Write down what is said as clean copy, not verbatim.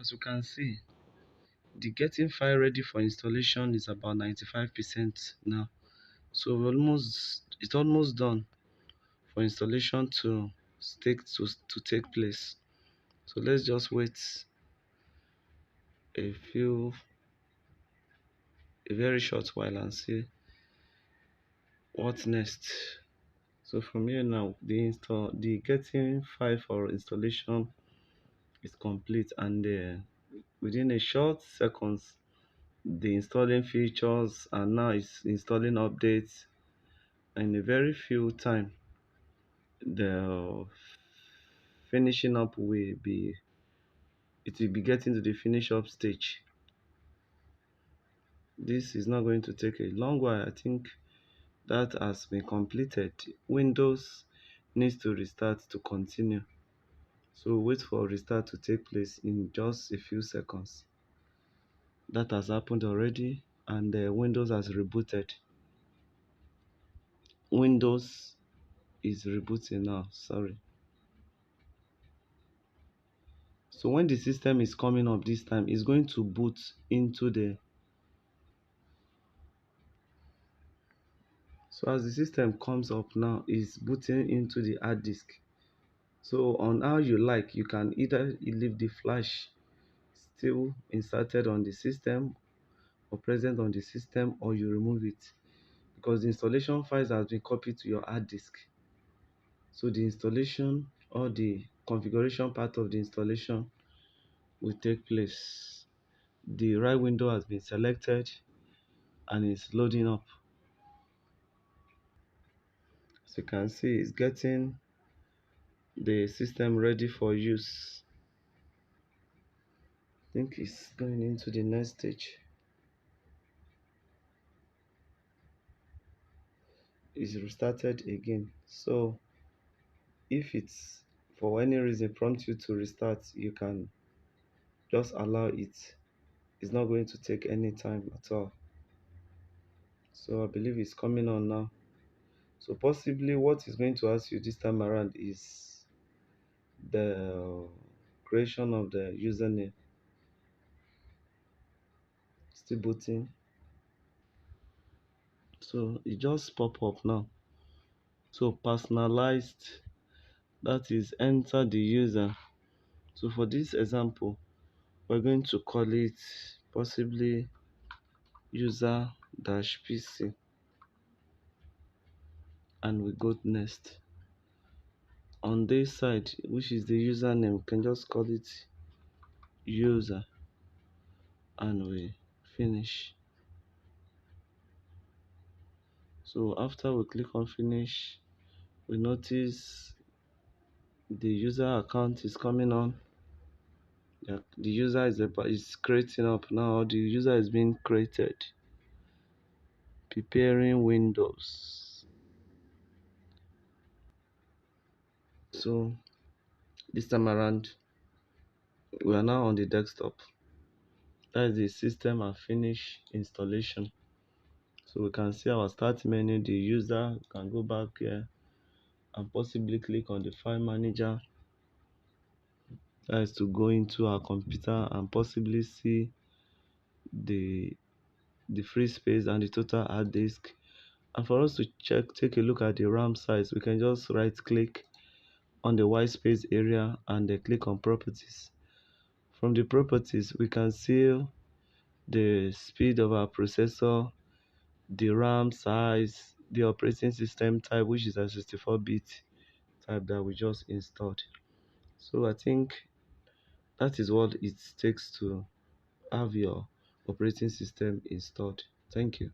As you can see, the getting file ready for installation is about 95% now. So it's almost done for installation to take place. So let's just wait a few a very short while and see what's next. So from here now, the getting file for installation is complete, and within a short seconds the installing features, and now it's installing updates. In a very few time, the finishing up will be getting to the finish up stage. This is not going to take a long while. I think that has been completed. Windows needs to restart to continue, so wait for restart to take place in just a few seconds. That has happened already, and Windows has rebooted. Windows is rebooting now, sorry. So when the system is coming up this time, it's going to boot into the so as the system comes up now, is booting into the hard disk. So on how you like, you can either leave the flash still inserted on the system or present on the system, or you remove it, because the installation files has been copied to your hard disk. So the installation or the configuration part of the installation will take place. The right window has been selected and is loading up. As you can see, it's getting the system ready for use. I think it's going into the next stage. It's restarted again. So if it's for any reason prompt you to restart, you can just allow it. It's not going to take any time at all. So I believe it's coming on now. So possibly what is going to ask you this time around is the creation of the username. Still booting. So it just pop up now. So personalized, that is enter the user. So for this example, we're going to call it possibly user-pc, and we go next. On this side, which is the username, we can just call it user, and we finish. So after we click on finish, we notice the user account is coming on. The user is creating up now. The user is being created. Preparing Windows. So this time around, we are now on the desktop. That is the system and finish installation. So we can see our start menu. The user can go back here and possibly click on the file manager. That is to go into our computer and possibly see the free space and the total hard disk. And for us to take a look at the RAM size, we can just right click on the white space area and then click on properties. From the properties, we can see the speed of our processor, the RAM size, the operating system type, which is a 64-bit type that we just installed. So I think that is what it takes to have your operating system installed. Thank you.